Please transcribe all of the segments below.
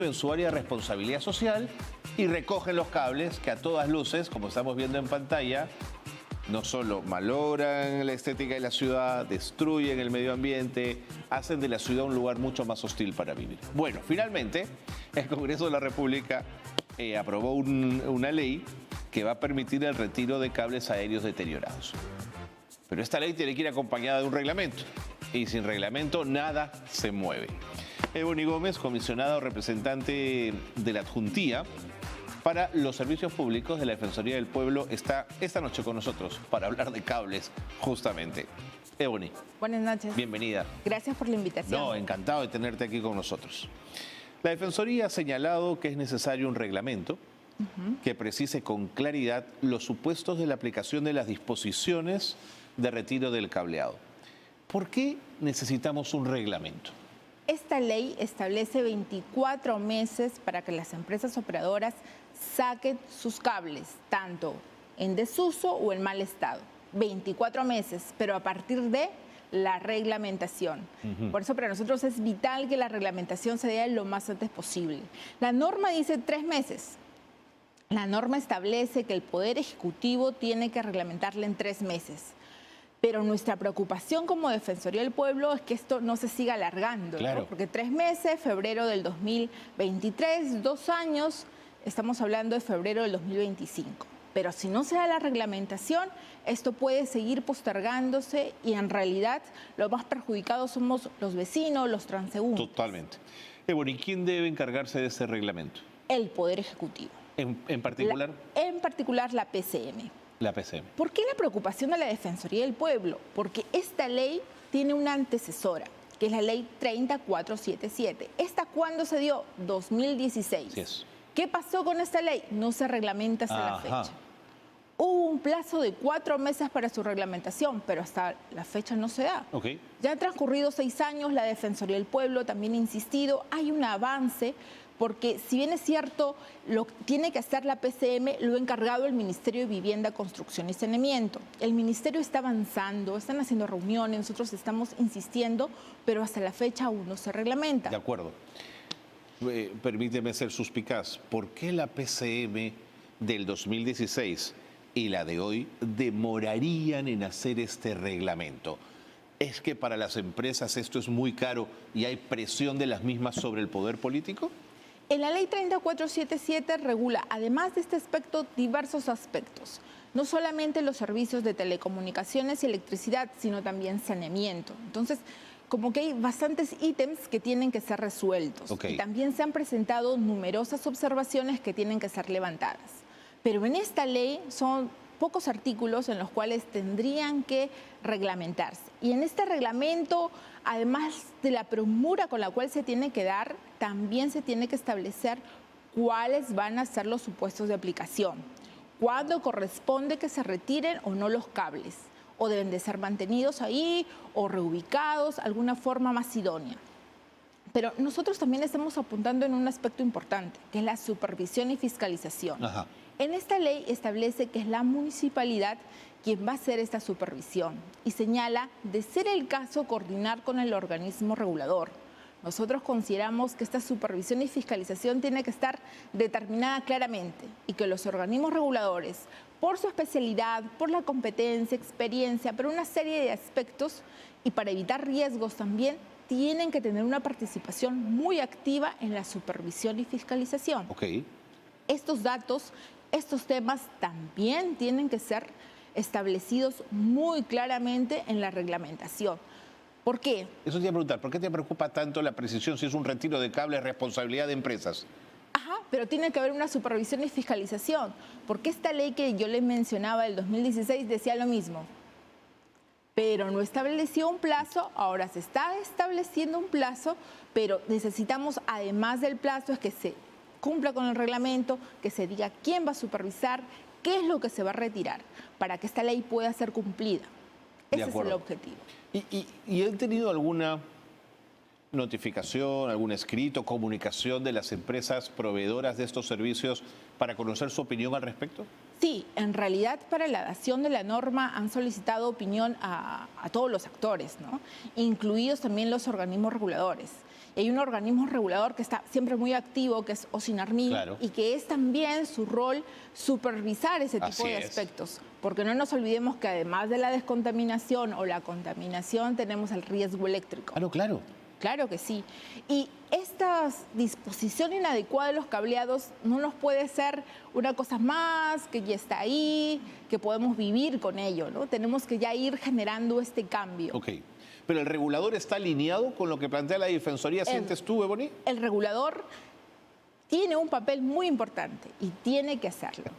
en su área de responsabilidad social y recogen los cables que a todas luces, como estamos viendo en pantalla, no solo malogran la estética de la ciudad, destruyen el medio ambiente, hacen de la ciudad un lugar mucho más hostil para vivir. Bueno, finalmente, el Congreso de la República aprobó una ley que va a permitir el retiro de cables aéreos deteriorados. Pero esta ley tiene que ir acompañada de un reglamento, y sin reglamento nada se mueve. Ebony Gómez, comisionada o representante de la Adjuntía para los Servicios Públicos de la Defensoría del Pueblo, está esta noche con nosotros para hablar de cables, justamente. Ebony. Buenas noches. Bienvenida. Gracias por la invitación. No, encantado de tenerte aquí con nosotros. La Defensoría ha señalado que es necesario un reglamento que precise con claridad los supuestos de la aplicación de las disposiciones de retiro del cableado. ¿Por qué necesitamos un reglamento? Esta ley establece 24 meses para que las empresas operadoras saquen sus cables, tanto en desuso o en mal estado. 24 meses, pero a partir de la reglamentación. Por eso para nosotros es vital que la reglamentación se dé lo más antes posible. La norma dice 3 meses. La norma establece que el Poder Ejecutivo tiene que reglamentarla en 3 meses. Pero nuestra preocupación como Defensoría del Pueblo es que esto no se siga alargando, claro, ¿no? Porque 3 meses, febrero del 2023, 2 años, estamos hablando de febrero del 2025. Pero si no se da la reglamentación, esto puede seguir postergándose y en realidad los más perjudicados somos los vecinos, los transeúntes. Totalmente. Bueno, ¿y quién debe encargarse de ese reglamento? El Poder Ejecutivo. ¿En particular? En particular la PCM. La PCM. ¿Por qué la preocupación de la Defensoría del Pueblo? Porque esta ley tiene una antecesora, que es la ley 30477. ¿Esta cuándo se dio? 2016. Sí es. ¿Qué pasó con esta ley? No se reglamenta hasta la fecha. Hubo un plazo de 4 meses para su reglamentación, pero hasta la fecha no se da. Okay. Ya han transcurrido 6 años, la Defensoría del Pueblo también ha insistido, hay un avance, porque si bien es cierto, lo tiene que hacer la PCM, lo ha encargado el Ministerio de Vivienda, Construcción y Saneamiento. El Ministerio está avanzando, están haciendo reuniones, nosotros estamos insistiendo, pero hasta la fecha aún no se reglamenta. De acuerdo. Permíteme ser suspicaz. ¿Por qué la PCM del 2016 y la de hoy demorarían en hacer este reglamento? ¿Es que para las empresas esto es muy caro y hay presión de las mismas sobre el poder político? En la ley 30477 regula, además de este aspecto, diversos aspectos. No solamente los servicios de telecomunicaciones y electricidad, sino también saneamiento. Entonces, como que hay bastantes ítems que tienen que ser resueltos. Okay. Y también se han presentado numerosas observaciones que tienen que ser levantadas. Pero en esta ley son pocos artículos en los cuales tendrían que reglamentarse. Y en este reglamento, además de la premura con la cual se tiene que dar, también se tiene que establecer cuáles van a ser los supuestos de aplicación, cuándo corresponde que se retiren o no los cables, o deben de ser mantenidos ahí o reubicados, alguna forma más idónea. Pero nosotros también estamos apuntando en un aspecto importante, que es la supervisión y fiscalización. Ajá. En esta ley establece que es la municipalidad quien va a hacer esta supervisión y señala, de ser el caso, coordinar con el organismo regulador. Nosotros consideramos que esta supervisión y fiscalización tiene que estar determinada claramente y que los organismos reguladores, por su especialidad, por la competencia, experiencia, pero una serie de aspectos y para evitar riesgos también, tienen que tener una participación muy activa en la supervisión y fiscalización. Okay. Estos datos, estos temas también tienen que ser establecidos muy claramente en la reglamentación. ¿Por qué? Eso te iba a preguntar, ¿por qué te preocupa tanto la precisión si es un retiro de cable de responsabilidad de empresas? Ajá, pero tiene que haber una supervisión y fiscalización, porque esta ley que yo le mencionaba del 2016 decía lo mismo, pero no estableció un plazo, ahora se está estableciendo un plazo, pero necesitamos, además del plazo, es que se cumpla con el reglamento, que se diga quién va a supervisar, qué es lo que se va a retirar, para que esta ley pueda ser cumplida. Ese es el objetivo. ¿Y han tenido alguna notificación, algún escrito, comunicación de las empresas proveedoras de estos servicios para conocer su opinión al respecto? Sí, en realidad para la dación de la norma han solicitado opinión a todos los actores, ¿no? Incluidos también los organismos reguladores. Hay un organismo regulador que está siempre muy activo, que es OSINARMIN, Claro. y que es también su rol supervisar ese tipo Así de es. aspectos. Porque no nos olvidemos que además de la descontaminación o la contaminación, tenemos el riesgo eléctrico. Claro, claro. Claro que sí. Y esta disposición inadecuada de los cableados no nos puede ser una cosa más que ya está ahí, que podemos vivir con ello, ¿no? Tenemos que ya ir generando este cambio. Ok. Pero el regulador está alineado con lo que plantea la Defensoría, ¿sientes tú, Ebony? El regulador tiene un papel muy importante y tiene que hacerlo.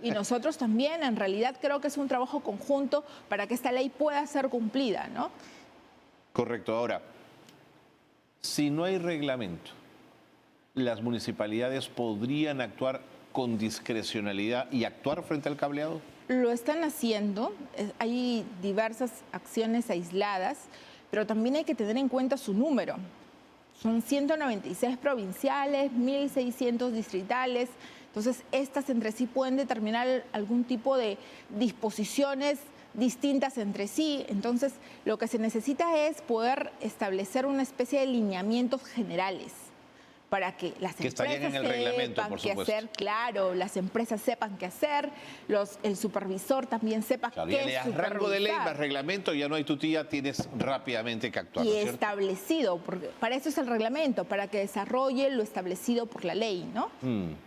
Y nosotros también, en realidad, creo que es un trabajo conjunto para que esta ley pueda ser cumplida, ¿no? Correcto. Ahora, si no hay reglamento, ¿las municipalidades podrían actuar con discrecionalidad y actuar frente al cableado? Lo están haciendo, hay diversas acciones aisladas, pero también hay que tener en cuenta su número. Son 196 provinciales, 1.600 distritales, entonces estas entre sí pueden determinar algún tipo de disposiciones distintas entre sí. Entonces lo que se necesita es poder establecer una especie de lineamientos generales para que las Que estarían en el reglamento, sepan por qué supuesto. hacer, claro, las empresas sepan qué hacer, el supervisor también sepa Claro, ya le qué das rango de ley supervisar. más reglamento, ya no hay tutía, tienes rápidamente que actuar, ¿no Y es cierto? establecido, porque para eso es el reglamento, para que desarrolle lo establecido por la ley, ¿no?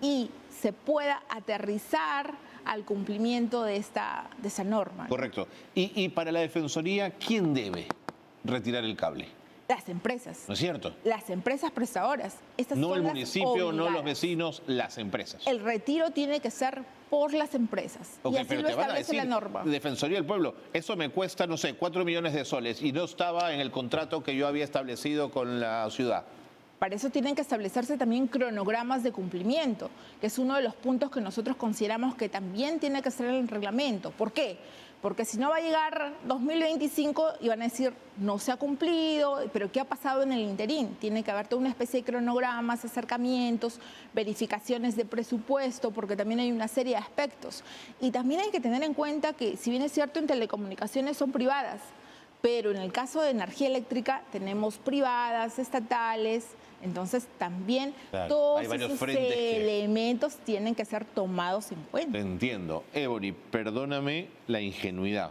Y se pueda aterrizar al cumplimiento de esa norma, ¿no? Correcto. Y para la Defensoría, ¿quién debe retirar el cable? Las empresas. ¿No es cierto? Las empresas prestadoras. Estas No son el las municipio, no los obligadas. vecinos, las empresas. El retiro tiene que ser por las empresas. Ok, y así pero lo te van a establece decir, la norma. Defensoría del Pueblo, eso me cuesta, no sé, 4 millones de soles y no estaba en el contrato que yo había establecido con la ciudad. Para eso tienen que establecerse también cronogramas de cumplimiento, que es uno de los puntos que nosotros consideramos que también tiene que ser en el reglamento. ¿Por qué? Porque si no va a llegar 2025 y van a decir, no se ha cumplido, pero ¿qué ha pasado en el interín? Tiene que haber toda una especie de cronogramas, acercamientos, verificaciones de presupuesto, porque también hay una serie de aspectos. Y también hay que tener en cuenta que, si bien es cierto, en telecomunicaciones son privadas, pero en el caso de energía eléctrica tenemos privadas, estatales, entonces también Claro, todos hay varios esos frentes que- elementos tienen que ser tomados en cuenta. Te entiendo. Ebony, perdóname la ingenuidad.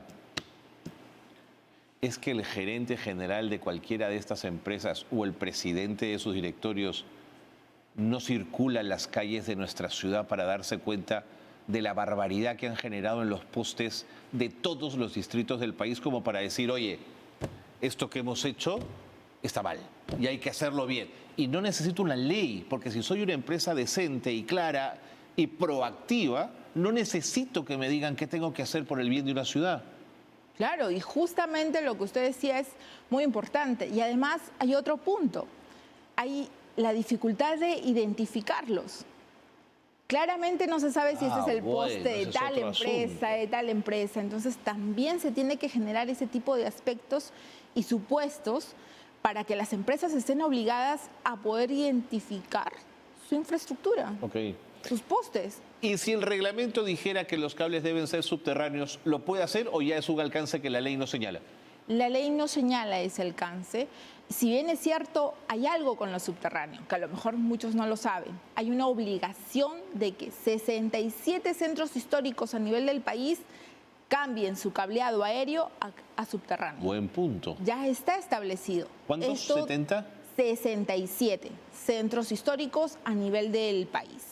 ¿Es que el gerente general de cualquiera de estas empresas o el presidente de sus directorios no circula en las calles de nuestra ciudad para darse cuenta de la barbaridad que han generado en los postes de todos los distritos del país como para decir, oye, esto que hemos hecho está mal y hay que hacerlo bien? Y no necesito una ley, porque si soy una empresa decente y clara y proactiva, no necesito que me digan qué tengo que hacer por el bien de una ciudad. Claro, y justamente lo que usted decía es muy importante. Y además hay otro punto, hay la dificultad de identificarlos. Claramente no se sabe si este es el bueno, poste de ese es tal otro empresa, asunto. de tal empresa. Entonces también se tiene que generar ese tipo de aspectos y supuestos para que las empresas estén obligadas a poder identificar su infraestructura, Ok. sus postes. Y si el reglamento dijera que los cables deben ser subterráneos, ¿lo puede hacer o ya es un alcance que la ley no señala? La ley no señala ese alcance. Si bien es cierto, hay algo con lo subterráneo, que a lo mejor muchos no lo saben. Hay una obligación de que 67 centros históricos a nivel del país cambien su cableado aéreo a subterráneo. Buen punto. Ya está establecido. ¿Cuántos? Esto, ¿70? 67 centros históricos a nivel del país.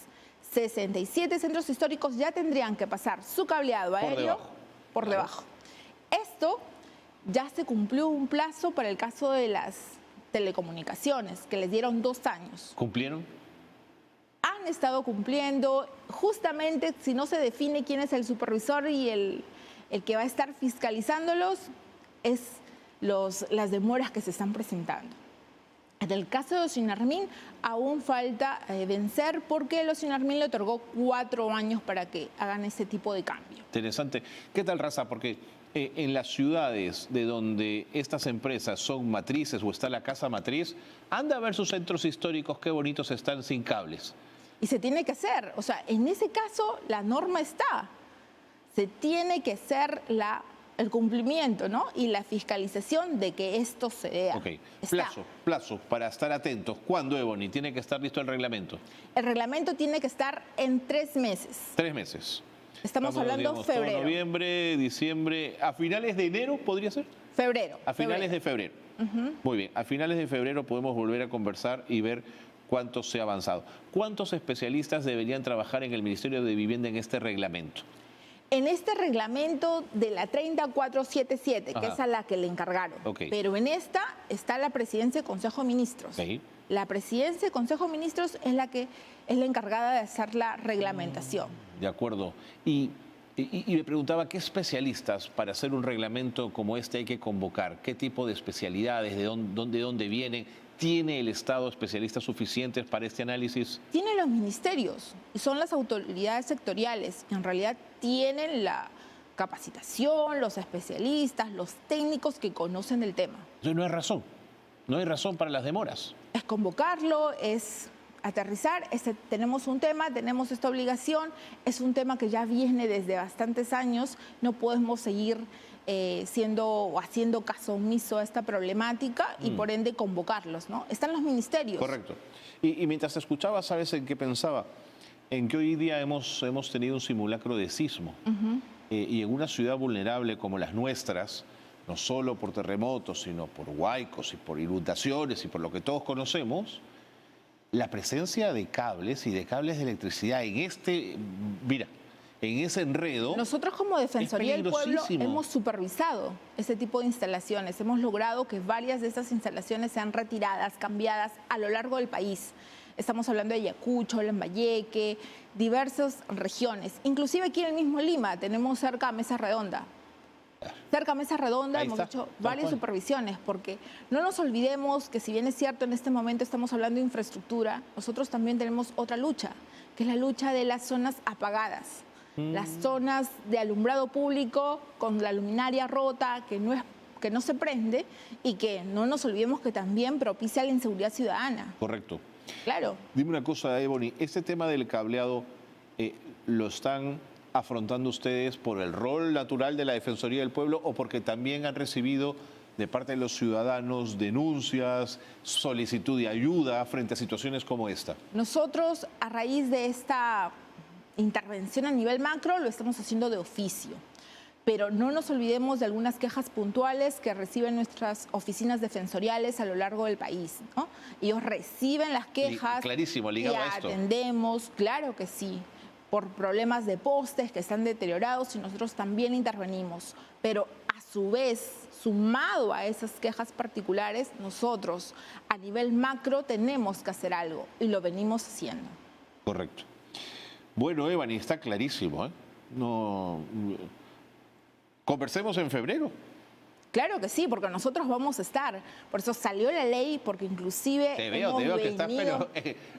67 centros históricos ya tendrían que pasar su cableado aéreo debajo. por Claro. debajo. Esto ya se cumplió un plazo para el caso de las telecomunicaciones, que les dieron 2 años. ¿Cumplieron? Han estado cumpliendo, justamente si no se define quién es el supervisor y el que va a estar fiscalizándolos, es las demoras que se están presentando. En el caso de OSINARMIN aún falta vencer, porque el OSINARMIN le otorgó 4 años para que hagan ese tipo de cambio. Interesante. ¿Qué tal, Raza? Porque en las ciudades de donde estas empresas son matrices o está la casa matriz, anda a ver sus centros históricos, qué bonitos están sin cables. Y se tiene que hacer, o sea, en ese caso la norma está. Se tiene que hacer la el cumplimiento, ¿no? Y la fiscalización de que esto se dé. Ok, plazo para estar atentos. ¿Cuándo, Ebony? ¿Tiene que estar listo el reglamento? El reglamento tiene que estar en 3 meses. 3 meses. Estamos hablando digamos, febrero. Todo noviembre, diciembre, ¿a finales de enero podría ser? Febrero. A finales de febrero. Muy bien, a finales de febrero podemos volver a conversar y ver cuánto se ha avanzado. ¿Cuántos especialistas deberían trabajar en el Ministerio de Vivienda en este reglamento? En este reglamento de la 30477, que es a la que le encargaron, pero en esta está la presidencia del Consejo de Ministros. La presidencia del Consejo de Ministros es la encargada de hacer la reglamentación. De acuerdo. Y me preguntaba, ¿qué especialistas para hacer un reglamento como este hay que convocar? ¿Qué tipo de especialidades? ¿De dónde vienen? ¿Tiene el Estado especialistas suficientes para este análisis? Tienen los ministerios, son las autoridades sectoriales. En realidad tienen la capacitación, los especialistas, los técnicos que conocen el tema. Entonces no hay razón para las demoras. Es convocarlo, es aterrizar, tenemos un tema, tenemos esta obligación, es un tema que ya viene desde bastantes años, no podemos seguir haciendo caso omiso a esta problemática y por ende convocarlos, ¿no? Están los ministerios. Correcto. Y mientras te escuchaba, ¿sabes en qué pensaba? En que hoy día hemos tenido un simulacro de sismo y en una ciudad vulnerable como las nuestras, no solo por terremotos, sino por huaicos y por inundaciones y por lo que todos conocemos, la presencia de cables y de cables de electricidad en ese enredo. Nosotros como Defensoría del Pueblo hemos supervisado ese tipo de instalaciones. Hemos logrado que varias de esas instalaciones sean retiradas, cambiadas a lo largo del país. Estamos hablando de Ayacucho, Lambayeque, diversas regiones. Inclusive aquí en el mismo Lima tenemos cerca a Mesa Redonda. Cerca a Mesa Redonda hemos hecho varias supervisiones, porque no nos olvidemos que si bien es cierto en este momento estamos hablando de infraestructura, nosotros también tenemos otra lucha, que es la lucha de las zonas apagadas. Las zonas de alumbrado público con la luminaria rota, que no se prende y que no nos olvidemos que también propicia la inseguridad ciudadana. Correcto. Claro. Dime una cosa, Ebony, ¿este tema del cableado lo están afrontando ustedes por el rol natural de la Defensoría del Pueblo o porque también han recibido de parte de los ciudadanos denuncias, solicitud de ayuda frente a situaciones como esta? Nosotros, a raíz de esta intervención a nivel macro, lo estamos haciendo de oficio. Pero no nos olvidemos de algunas quejas puntuales que reciben nuestras oficinas defensoriales a lo largo del país, ¿no? Ellos reciben las quejas clarísimo, ligado a esto. Atendemos, claro que sí, por problemas de postes que están deteriorados y nosotros también intervenimos. Pero a su vez, sumado a esas quejas particulares, nosotros a nivel macro tenemos que hacer algo y lo venimos haciendo. Correcto. Bueno, Ebony, está clarísimo, ¿eh? Conversemos en febrero. Claro que sí, porque nosotros vamos a estar. Por eso salió la ley, porque inclusive te veo que estás, pero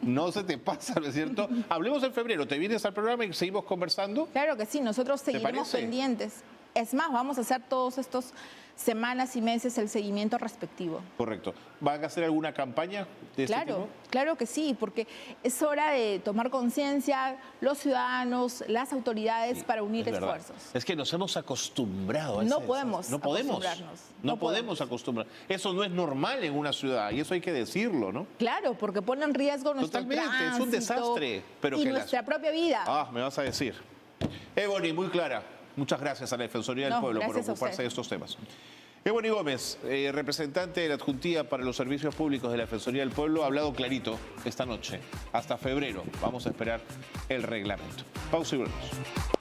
no se te pasa, ¿no es cierto? Hablemos en febrero, te vienes al programa y seguimos conversando. Claro que sí, nosotros seguiremos pendientes. Es más, vamos a hacer todos estos semanas y meses el seguimiento respectivo. Correcto. ¿Van a hacer alguna campaña de este tipo? Claro que sí, porque es hora de tomar conciencia los ciudadanos, las autoridades para unir esfuerzos. Es que nos hemos acostumbrado a No podemos acostumbrarnos. No podemos acostumbrar. Eso no es normal en una ciudad y eso hay que decirlo, ¿no? Claro, porque pone en riesgo nuestro tránsito, es un desastre. Y nuestra propia vida. Me vas a decir. Ebony, muy clara. Muchas gracias a la Defensoría del Pueblo por ocuparse de estos temas. Ebony Gómez, representante de la Adjuntía para los Servicios Públicos de la Defensoría del Pueblo, ha hablado clarito esta noche. Hasta febrero vamos a esperar el reglamento. Pausa y volvemos.